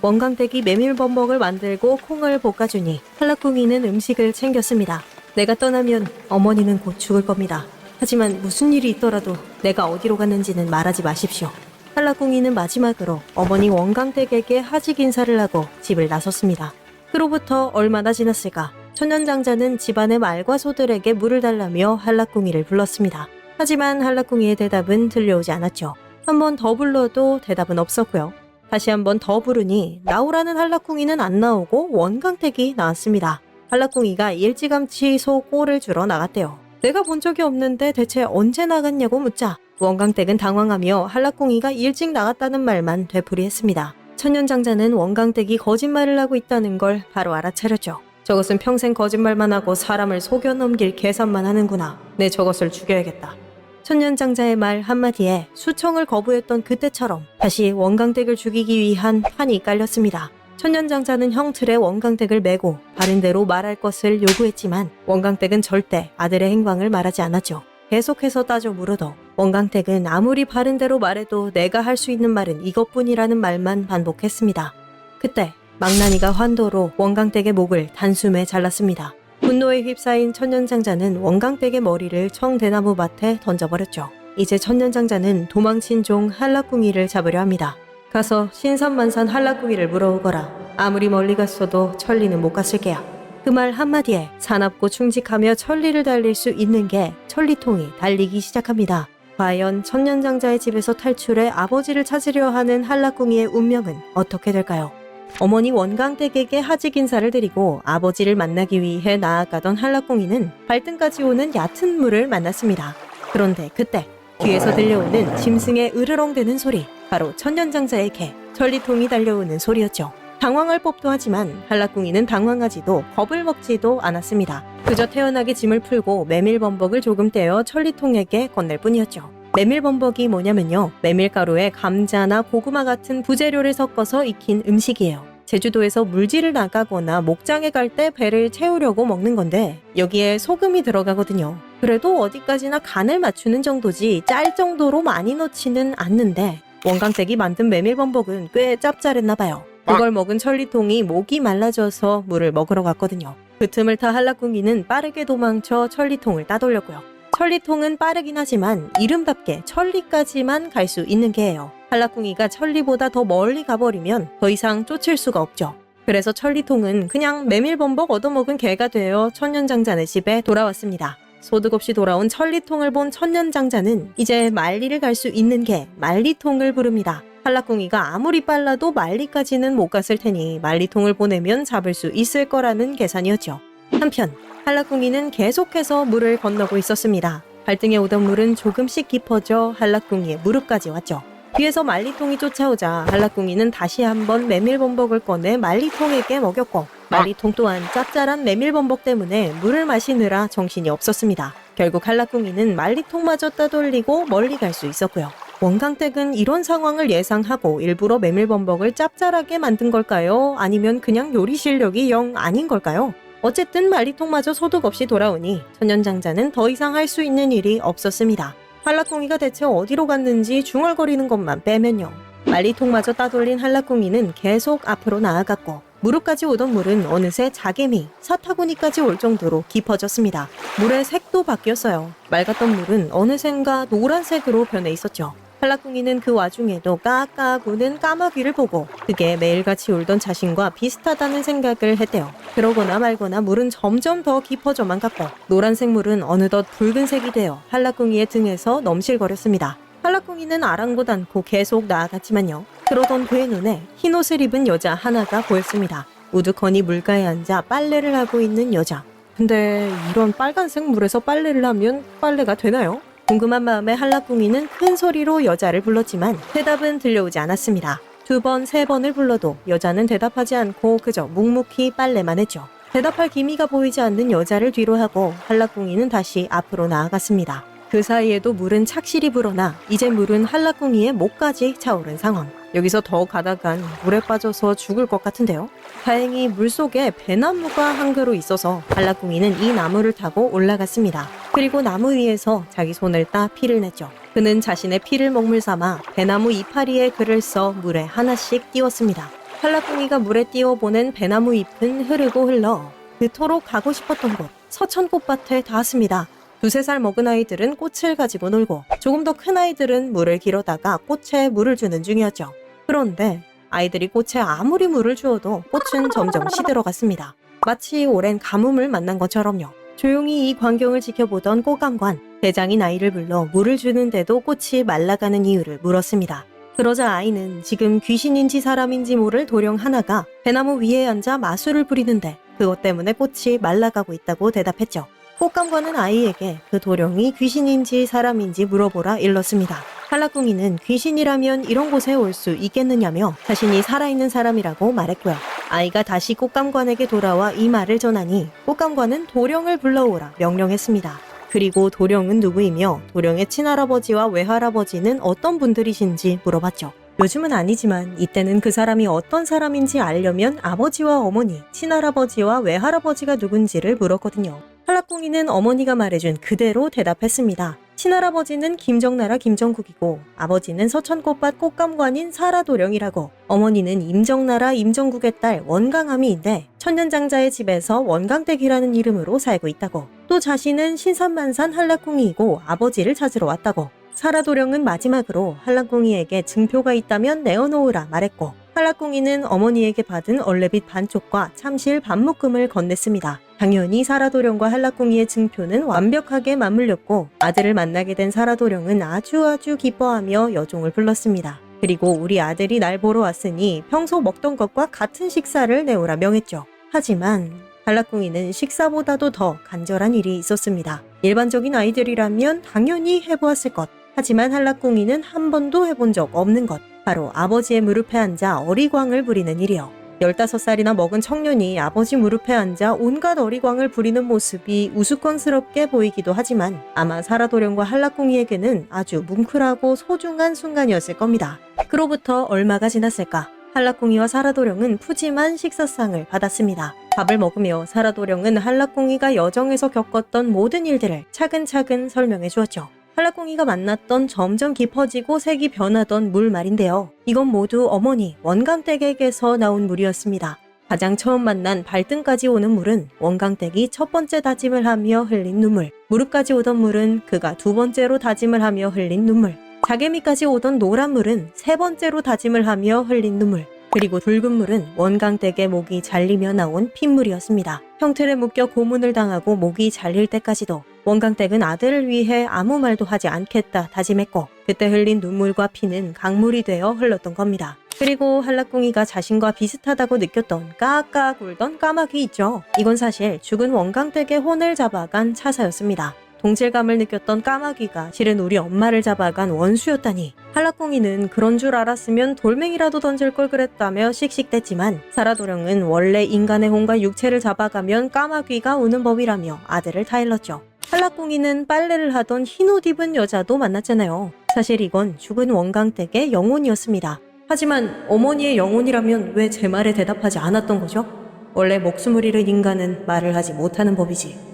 원광댁이 메밀범벅을 만들고 콩을 볶아주니 한라궁이는 음식을 챙겼습니다. 내가 떠나면 어머니는 곧 죽을 겁니다. 하지만 무슨 일이 있더라도 내가 어디로 갔는지는 말하지 마십시오. 한라궁이는 마지막으로 어머니 원광택에게 하직 인사를 하고 집을 나섰습니다. 그로부터 얼마나 지났을까? 천년장자는 집안의 말과 소들에게 물을 달라며 한라궁이를 불렀습니다. 하지만 한라궁이의 대답은 들려오지 않았죠. 한 번 더 불러도 대답은 없었고요. 다시 한 번 더 부르니 나오라는 한라궁이는 안 나오고 원광택이 나왔습니다. 한라궁이가 일찌감치 소 꼴을 주러 나갔대요. 내가 본 적이 없는데 대체 언제 나갔냐고 묻자 원광택은 당황하며 한라궁이가 일찍 나갔다는 말만 되풀이했습니다. 천년장자는 원광택이 거짓말을 하고 있다는 걸 바로 알아차렸죠. 저것은 평생 거짓말만 하고 사람을 속여 넘길 계산만 하는구나. 내 저것을 죽여야겠다. 천년장자의 말 한마디에 수청을 거부했던 그때처럼 다시 원광택을 죽이기 위한 판이 깔렸습니다. 천년장자는 형틀에 원광택을 메고 바른 대로 말할 것을 요구했지만 원광택은 절대 아들의 행방을 말하지 않았죠. 계속해서 따져 물어도 원광택은 아무리 바른 대로 말해도 내가 할 수 있는 말은 이것뿐이라는 말만 반복했습니다. 그때 망나니가 환도로 원광택의 목을 단숨에 잘랐습니다. 분노에 휩싸인 천년장자는 원광택의 머리를 청대나무 밭에 던져버렸죠. 이제 천년장자는 도망친 종 한라궁이를 잡으려 합니다. 가서 신선만산 한라궁이를 물어오거라. 아무리 멀리 갔어도 천리는 못 갔을 게야. 그 말 한마디에 사납고 충직하며 천리를 달릴 수 있는 게 천리통이 달리기 시작합니다. 과연 천년장자의 집에서 탈출해 아버지를 찾으려 하는 한라궁이의 운명은 어떻게 될까요? 어머니 원광택에게 하직 인사를 드리고 아버지를 만나기 위해 나아가던 한라궁이는 발등까지 오는 얕은 물을 만났습니다. 그런데 그때 뒤에서 들려오는 짐승의 으르렁대는 소리, 바로 천년장자의 개, 천리통이 달려오는 소리였죠. 당황할 법도 하지만 한라궁이는 당황하지도 겁을 먹지도 않았습니다. 그저 태연하게 짐을 풀고 메밀범벅을 조금 떼어 천리통에게 건넬 뿐이었죠. 메밀범벅이 뭐냐면요, 메밀가루에 감자나 고구마 같은 부재료를 섞어서 익힌 음식이에요. 제주도에서 물질을 나가거나 목장에 갈 때 배를 채우려고 먹는 건데 여기에 소금이 들어가거든요. 그래도 어디까지나 간을 맞추는 정도지 짤 정도로 많이 넣지는 않는데 원광택이 만든 메밀범벅은 꽤 짭짤했나 봐요. 그걸 먹은 천리통이 목이 말라져서 물을 먹으러 갔거든요. 그 틈을 타 한라궁이는 빠르게 도망쳐 천리통을 따돌렸고요. 천리통은 빠르긴 하지만 이름답게 천리까지만 갈 수 있는 개예요. 한라궁이가 천리보다 더 멀리 가버리면 더 이상 쫓을 수가 없죠. 그래서 천리통은 그냥 메밀범벅 얻어먹은 개가 되어 천년장자네 집에 돌아왔습니다. 소득 없이 돌아온 천리통을 본 천년장자는 이제 만리를 갈 수 있는 개 만리통을 부릅니다. 한라궁이가 아무리 빨라도 만리까지는 못 갔을 테니 만리통을 보내면 잡을 수 있을 거라는 계산이었죠. 한편 한라궁이는 계속해서 물을 건너고 있었습니다. 발등에 오던 물은 조금씩 깊어져 한라궁이의 무릎까지 왔죠. 뒤에서 만리통이 쫓아오자 한라궁이는 다시 한번 메밀범벅을 꺼내 만리통에게 먹였고 만리통 또한 짭짤한 메밀범벅 때문에 물을 마시느라 정신이 없었습니다. 결국 한라궁이는 만리통마저 따돌리고 멀리 갈 수 있었고요. 원광택은 이런 상황을 예상하고 일부러 메밀범벅을 짭짤하게 만든 걸까요? 아니면 그냥 요리 실력이 영 아닌 걸까요? 어쨌든 만리통마저 소득 없이 돌아오니 천년장자는 더 이상 할 수 있는 일이 없었습니다. 한라궁이가 대체 어디로 갔는지 중얼거리는 것만 빼면요. 만리통마저 따돌린 한라궁이는 계속 앞으로 나아갔고 무릎까지 오던 물은 어느새 자개미, 사타구니까지 올 정도로 깊어졌습니다. 물의 색도 바뀌었어요. 맑았던 물은 어느샌가 노란색으로 변해 있었죠. 한라궁이는 그 와중에도 까까 우는 까마귀를 보고 그게 매일같이 울던 자신과 비슷하다는 생각을 했대요. 그러거나 말거나 물은 점점 더 깊어져만 갔고 노란색 물은 어느덧 붉은색이 되어 한라궁이의 등에서 넘실거렸습니다. 한라궁이는 아랑곳 않고 계속 나아갔지만요. 그러던 그의 눈에 흰옷을 입은 여자 하나가 보였습니다. 우두커니 물가에 앉아 빨래를 하고 있는 여자. 근데 이런 빨간색 물에서 빨래를 하면 빨래가 되나요? 궁금한 마음에 한라궁이는 큰 소리로 여자를 불렀지만 대답은 들려오지 않았습니다. 2번, 3번을 불러도 여자는 대답하지 않고 그저 묵묵히 빨래만 했죠. 대답할 기미가 보이지 않는 여자를 뒤로 하고 한라궁이는 다시 앞으로 나아갔습니다. 그 사이에도 물은 착실히 불어나 이제 물은 한라궁이의 목까지 차오른 상황. 여기서 더 가다간 물에 빠져서 죽을 것 같은데요. 다행히 물속에 배나무가 한 그루 있어서 한라궁이는 이 나무를 타고 올라갔습니다. 그리고 나무 위에서 자기 손을 따 피를 냈죠. 그는 자신의 피를 먹물 삼아 배나무 이파리에 글을 써 물에 하나씩 띄웠습니다. 한라궁이가 물에 띄워보낸 배나무 잎은 흐르고 흘러 그토록 가고 싶었던 곳 서천꽃밭에 닿았습니다. 두세 살 먹은 아이들은 꽃을 가지고 놀고 조금 더 큰 아이들은 물을 길어다가 꽃에 물을 주는 중이었죠. 그런데 아이들이 꽃에 아무리 물을 주어도 꽃은 점점 시들어갔습니다. 마치 오랜 가뭄을 만난 것처럼요. 조용히 이 광경을 지켜보던 꽃감관, 대장인 아이를 불러 물을 주는데도 꽃이 말라가는 이유를 물었습니다. 그러자 아이는 지금 귀신인지 사람인지 모를 도령 하나가 배나무 위에 앉아 마술을 부리는데 그것 때문에 꽃이 말라가고 있다고 대답했죠. 꽃감관은 아이에게 그 도령이 귀신인지 사람인지 물어보라 일렀습니다. 한라꿍이는 귀신이라면 이런 곳에 올 수 있겠느냐며 자신이 살아있는 사람이라고 말했고요. 아이가 다시 꽃감관에게 돌아와 이 말을 전하니 꽃감관은 도령을 불러오라 명령했습니다. 그리고 도령은 누구이며 도령의 친할아버지와 외할아버지는 어떤 분들이신지 물어봤죠. 요즘은 아니지만 이때는 그 사람이 어떤 사람인지 알려면 아버지와 어머니, 친할아버지와 외할아버지가 누군지를 물었거든요. 한라꿍이는 어머니가 말해준 그대로 대답했습니다. 친할아버지는 김정나라 김정국이고 아버지는 서천꽃밭 꽃감관인 사라도령이라고. 어머니는 임정나라 임정국의 딸 원강아미인데 천년장자의 집에서 원강댁이라는 이름으로 살고 있다고. 또 자신은 신산만산 한라꿍이이고 아버지를 찾으러 왔다고. 사라도령은 마지막으로 한라꿍이에게 증표가 있다면 내어놓으라 말했고 한라꿍이는 어머니에게 받은 얼레빗 반쪽과 참실 반묶음을 건넸습니다. 당연히 사라도령과 한라꿍이의 증표는 완벽하게 맞물렸고 아들을 만나게 된 사라도령은 아주 기뻐하며 여종을 불렀습니다. 그리고 우리 아들이 날 보러 왔으니 평소 먹던 것과 같은 식사를 내오라 명했죠. 하지만 한라꿍이는 식사보다도 더 간절한 일이 있었습니다. 일반적인 아이들이라면 당연히 해보았을 것. 하지만 한라꿍이는 한 번도 해본 적 없는 것. 바로 아버지의 무릎에 앉아 어리광을 부리는 일이요. 15살이나 먹은 청년이 아버지 무릎에 앉아 온갖 어리광을 부리는 모습이 우스꽝스럽게 보이기도 하지만 아마 사라도령과 한라꿍이에게는 아주 뭉클하고 소중한 순간이었을 겁니다. 그로부터 얼마가 지났을까? 한라꿍이와 사라도령은 푸짐한 식사상을 받았습니다. 밥을 먹으며 사라도령은 한라꿍이가 여정에서 겪었던 모든 일들을 차근차근 설명해 주었죠. 한라꿍이가 만났던 점점 깊어지고 색이 변하던 물 말인데요. 이건 모두 어머니 원강댁에게서 나온 물이었습니다. 가장 처음 만난 발등까지 오는 물은 원강댁이 첫 번째 다짐을 하며 흘린 눈물, 무릎까지 오던 물은 그가 두 번째로 다짐을 하며 흘린 눈물, 자개미까지 오던 노란 물은 세 번째로 다짐을 하며 흘린 눈물, 그리고 붉은 물은 원강댁의 목이 잘리며 나온 핏물이었습니다. 형틀에 묶여 고문을 당하고 목이 잘릴 때까지도 원강댁은 아들을 위해 아무 말도 하지 않겠다 다짐했고 그때 흘린 눈물과 피는 강물이 되어 흘렀던 겁니다. 그리고 한라꿍이가 자신과 비슷하다고 느꼈던 까까 굴던 까마귀 있죠. 이건 사실 죽은 원강댁의 혼을 잡아간 차사였습니다. 동질감을 느꼈던 까마귀가 실은 우리 엄마를 잡아간 원수였다니. 한라꿍이는 그런 줄 알았으면 돌멩이라도 던질 걸 그랬다며 씩씩댔지만 사라도령은 원래 인간의 혼과 육체를 잡아가면 까마귀가 우는 법이라며 아들을 타일렀죠. 한라꿍이는 빨래를 하던 흰옷 입은 여자도 만났잖아요. 사실 이건 죽은 원강댁의 영혼이었습니다. 하지만 어머니의 영혼이라면 왜 제 말에 대답하지 않았던 거죠? 원래 목숨을 잃은 인간은 말을 하지 못하는 법이지.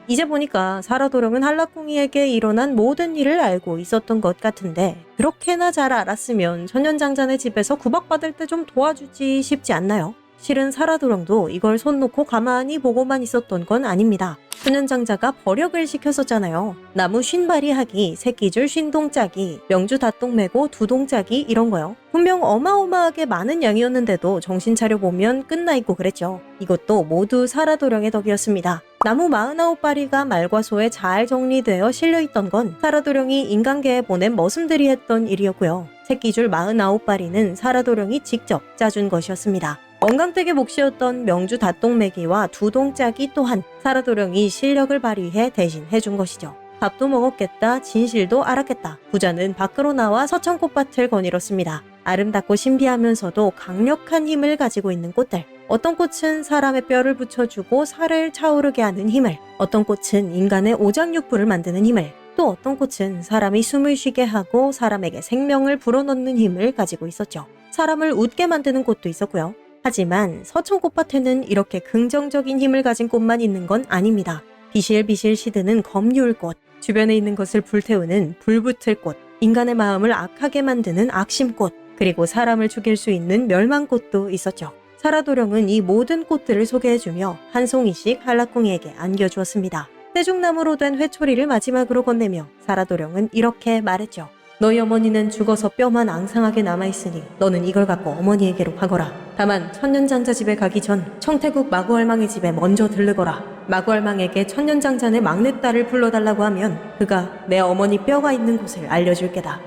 이제 보니까 사라도령은 한라꿍이에게 일어난 모든 일을 알고 있었던 것 같은데 그렇게나 잘 알았으면 천년장자네 집에서 구박받을 때 좀 도와주지 싶지 않나요? 실은 사라도령도 이걸 손 놓고 가만히 보고만 있었던 건 아닙니다. 천년장자가 버력을 시켰었잖아요. 나무 쉰바리 하기, 새끼줄 쉰동 짜기, 명주 닷동 메고 두동 짜기 이런 거요. 분명 어마어마하게 많은 양이었는데도 정신 차려보면 끝나있고 그랬죠. 이것도 모두 사라도령의 덕이었습니다. 나무 49바리가 말과 소에 잘 정리되어 실려있던 건 사라도령이 인간계에 보낸 머슴들이 했던 일이었고요. 새끼줄 49바리는 사라도령이 직접 짜준 것이었습니다. 원강댁의 몫이었던 명주 닷동매기와 두동짜기 또한 사라도령이 실력을 발휘해 대신 해준 것이죠. 밥도 먹었겠다, 진실도 알았겠다. 부자는 밖으로 나와 서천꽃밭을 거닐었습니다. 아름답고 신비하면서도 강력한 힘을 가지고 있는 꽃들. 어떤 꽃은 사람의 뼈를 붙여주고 살을 차오르게 하는 힘을, 어떤 꽃은 인간의 오장육부를 만드는 힘을, 또 어떤 꽃은 사람이 숨을 쉬게 하고 사람에게 생명을 불어넣는 힘을 가지고 있었죠. 사람을 웃게 만드는 꽃도 있었고요. 하지만 서천꽃밭에는 이렇게 긍정적인 힘을 가진 꽃만 있는 건 아닙니다. 비실비실 시드는 검율꽃, 주변에 있는 것을 불태우는 불붙을 꽃, 인간의 마음을 악하게 만드는 악심꽃, 그리고 사람을 죽일 수 있는 멸망꽃도 있었죠. 사라도령은 이 모든 꽃들을 소개해주며 한 송이씩 한라꿍이에게 안겨주었습니다. 떼죽나무로 된 회초리를 마지막으로 건네며 사라도령은 이렇게 말했죠. 너희 어머니는 죽어서 뼈만 앙상하게 남아있으니 너는 이걸 갖고 어머니에게로 가거라. 다만 천년장자 집에 가기 전 청태국 마구할망의 집에 먼저 들르거라. 마구할망에게 천년장자네 막내딸을 불러달라고 하면 그가 내 어머니 뼈가 있는 곳을 알려줄 게다.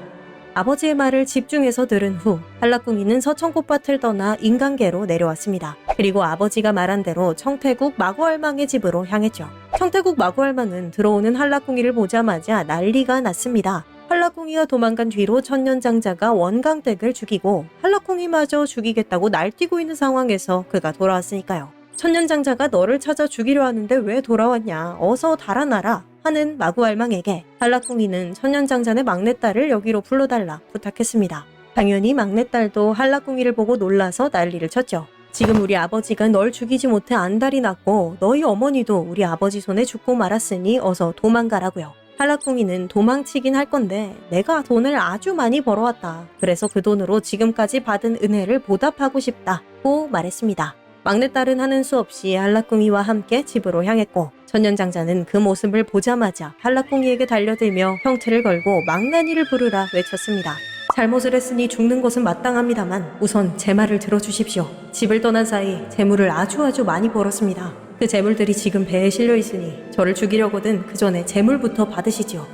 아버지의 말을 집중해서 들은 후 한라궁이는 서천꽃밭을 떠나 인간계로 내려왔습니다. 그리고 아버지가 말한 대로 청태국 마구할망의 집으로 향했죠. 청태국 마구할망은 들어오는 한라궁이를 보자마자 난리가 났습니다. 한라궁이가 도망간 뒤로 천년장자가 원강댁을 죽이고 한라궁이마저 죽이겠다고 날뛰고 있는 상황에서 그가 돌아왔으니까요. 천년장자가 너를 찾아 죽이려 하는데 왜 돌아왔냐, 어서 달아나라 하는 마구할망에게 한라궁이는 천년장자의 막내딸을 여기로 불러달라 부탁했습니다. 당연히 막내딸도 한라궁이를 보고 놀라서 난리를 쳤죠. 지금 우리 아버지가 널 죽이지 못해 안달이 났고 너희 어머니도 우리 아버지 손에 죽고 말았으니 어서 도망가라고요. 한라궁이는 도망치긴 할 건데 내가 돈을 아주 많이 벌어왔다. 그래서 그 돈으로 지금까지 받은 은혜를 보답하고 싶다고 말했습니다. 막내딸은 하는 수 없이 한라궁이와 함께 집으로 향했고 천년장자는 그 모습을 보자마자 한라궁이에게 달려들며 형틀을 걸고 망나니를 부르라 외쳤습니다. 잘못을 했으니 죽는 것은 마땅합니다만 우선 제 말을 들어주십시오. 집을 떠난 사이 재물을 아주 많이 벌었습니다. 그 재물들이 지금 배에 실려 있으니 저를 죽이려거든 그 전에 재물부터 받으시지요.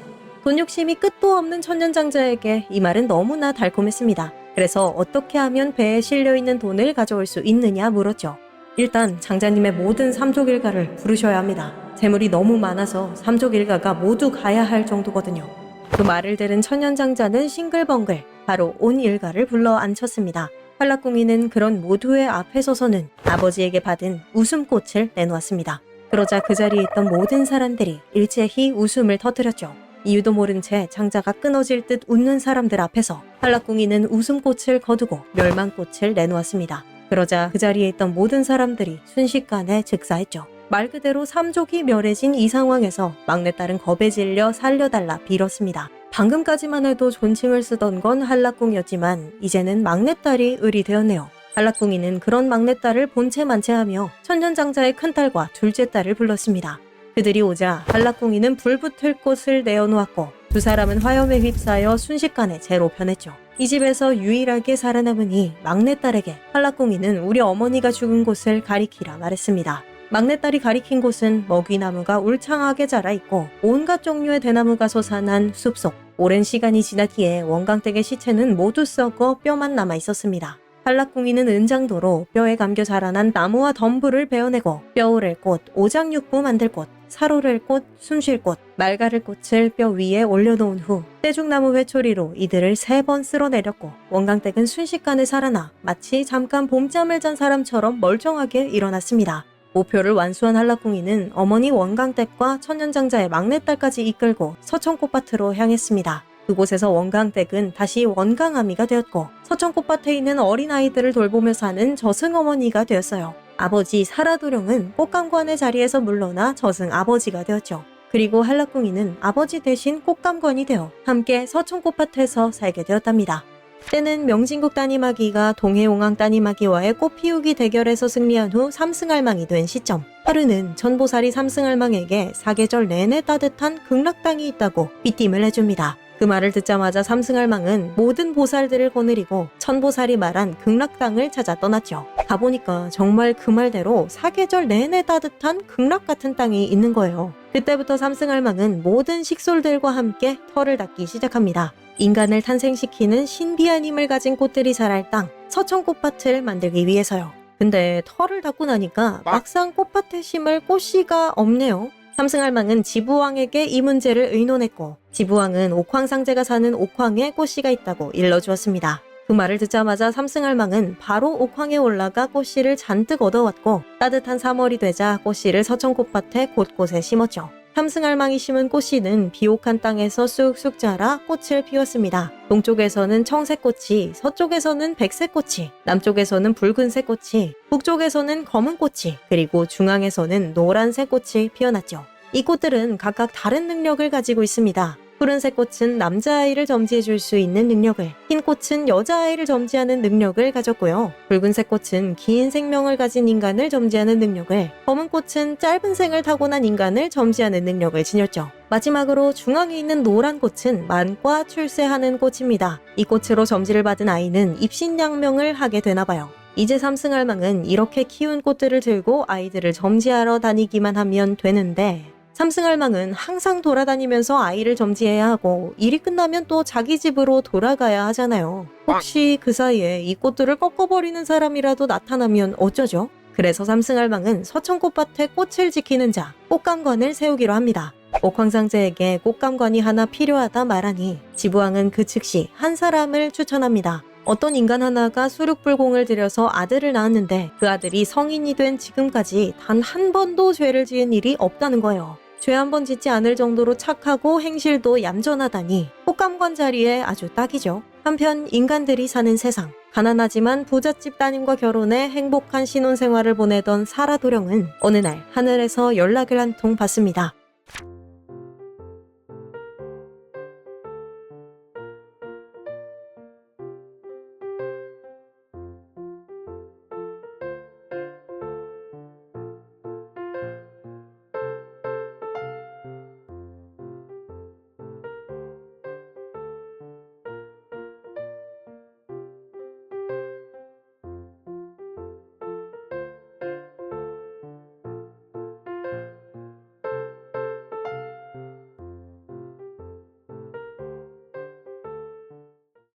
돈 욕심이 끝도 없는 천년장자에게 이 말은 너무나 달콤했습니다. 그래서 어떻게 하면 배에 실려 있는 돈을 가져올 수 있느냐 물었죠. 일단 장자님의 모든 삼족일가를 부르셔야 합니다. 재물이 너무 많아서 삼족일가가 모두 가야 할 정도거든요. 그 말을 들은 천년장자는 싱글벙글 바로 온 일가를 불러 앉혔습니다. 한라궁이는 그런 모두의 앞에 서서는 아버지에게 받은 웃음꽃을 내놓았습니다. 그러자 그 자리에 있던 모든 사람들이 일제히 웃음을 터뜨렸죠. 이유도 모른 채 장자가 끊어질 듯 웃는 사람들 앞에서 한라궁이는 웃음꽃을 거두고 멸망꽃을 내놓았습니다. 그러자 그 자리에 있던 모든 사람들이 순식간에 즉사했죠. 말 그대로 삼족이 멸해진 이 상황에서 막내딸은 겁에 질려 살려달라 빌었습니다. 방금까지만 해도 존칭을 쓰던 건 한라궁이었지만 이제는 막내딸이 을이 되었네요. 한라궁이는 그런 막내딸을 본체만체하며 천년장자의 큰딸과 둘째 딸을 불렀습니다. 그들이 오자 한라궁이는 불붙을 꽃을 내어놓았고 두 사람은 화염에 휩싸여 순식간에 재로 변했죠. 이 집에서 유일하게 살아남으니 막내딸에게 한라궁이는 우리 어머니가 죽은 곳을 가리키라 말했습니다. 막내딸이 가리킨 곳은 먹이나무가 울창하게 자라있고 온갖 종류의 대나무가 솟아난 숲속. 오랜 시간이 지나기에 원강댁의 시체는 모두 썩어 뼈만 남아있었습니다. 한라궁이는 은장도로 뼈에 감겨 자라난 나무와 덤불을 베어내고 뼈오를 꽃, 오장육부 만들 꽃, 사로를 꽃, 숨쉴 꽃, 말가를 꽃을 뼈 위에 올려놓은 후 떼죽나무 회초리로 이들을 3번 쓸어내렸고 원강댁은 순식간에 살아나 마치 잠깐 봄잠을 잔 사람처럼 멀쩡하게 일어났습니다. 목표를 완수한 한라궁이는 어머니 원강댁과 천년장자의 막내딸까지 이끌고 서천꽃밭으로 향했습니다. 그곳에서 원강댁은 다시 원강아미가 되었고 서천꽃밭에 있는 어린아이들을 돌보며 사는 저승어머니가 되었어요. 아버지 사라도령은 꽃감관의 자리에서 물러나 저승아버지가 되었죠. 그리고 한라궁이는 아버지 대신 꽃감관이 되어 함께 서천꽃밭에서 살게 되었답니다. 때는 명진국 따님아기가 동해옹왕 따님아기와의 꽃피우기 대결에서 승리한 후 삼승할망이 된 시점. 하루는 천보살이 삼승할망에게 사계절 내내 따뜻한 극락땅이 있다고 빗임을 해줍니다. 그 말을 듣자마자 삼승할망은 모든 보살들을 거느리고 천보살이 말한 극락땅을 찾아 떠났죠. 가보니까 정말 그 말대로 사계절 내내 따뜻한 극락 같은 땅이 있는 거예요. 그때부터 삼승할망은 모든 식솔들과 함께 털을 닦기 시작합니다. 인간을 탄생시키는 신비한 힘을 가진 꽃들이 자랄 땅, 서천꽃밭을 만들기 위해서요. 근데 털을 닦고 나니까 막상 꽃밭에 심을 꽃씨가 없네요. 삼승할망은 지부왕에게 이 문제를 의논했고 지부왕은 옥황상제가 사는 옥황에 꽃씨가 있다고 일러주었습니다. 그 말을 듣자마자 삼승할망은 바로 옥황에 올라가 꽃씨를 잔뜩 얻어왔고 따뜻한 3월이 되자 꽃씨를 서천꽃밭에 곳곳에 심었죠. 삼승할망이 심은 꽃씨는 비옥한 땅에서 쑥쑥 자라 꽃을 피웠습니다. 동쪽에서는 청색꽃이, 서쪽에서는 백색꽃이, 남쪽에서는 붉은색 꽃이, 북쪽에서는 검은 꽃이, 그리고 중앙에서는 노란색 꽃이 피어났죠. 이 꽃들은 각각 다른 능력을 가지고 있습니다. 푸른색 꽃은 남자아이를 점지해줄 수 있는 능력을, 흰 꽃은 여자아이를 점지하는 능력을 가졌고요. 붉은색 꽃은 긴 생명을 가진 인간을 점지하는 능력을, 검은 꽃은 짧은 생을 타고난 인간을 점지하는 능력을 지녔죠. 마지막으로 중앙에 있는 노란 꽃은 만과 출세하는 꽃입니다. 이 꽃으로 점지를 받은 아이는 입신양명을 하게 되나봐요. 이제 삼승할망은 이렇게 키운 꽃들을 들고 아이들을 점지하러 다니기만 하면 되는데, 삼승할망은 항상 돌아다니면서 아이를 점지해야 하고 일이 끝나면 또 자기 집으로 돌아가야 하잖아요. 혹시 그 사이에 이 꽃들을 꺾어버리는 사람이라도 나타나면 어쩌죠? 그래서 삼승할망은 서천꽃밭에 꽃을 지키는 자, 꽃감관을 세우기로 합니다. 옥황상제에게 꽃감관이 하나 필요하다 말하니 지부왕은 그 즉시 한 사람을 추천합니다. 어떤 인간 하나가 수륙불공을 들여서 아들을 낳았는데 그 아들이 성인이 된 지금까지 단 한 번도 죄를 지은 일이 없다는 거예요. 죄 한 번 짓지 않을 정도로 착하고 행실도 얌전하다니 꽃감관 자리에 아주 딱이죠. 한편 인간들이 사는 세상, 가난하지만 부잣집 따님과 결혼해 행복한 신혼생활을 보내던 사라도령은 어느 날 하늘에서 연락을 한 통 받습니다.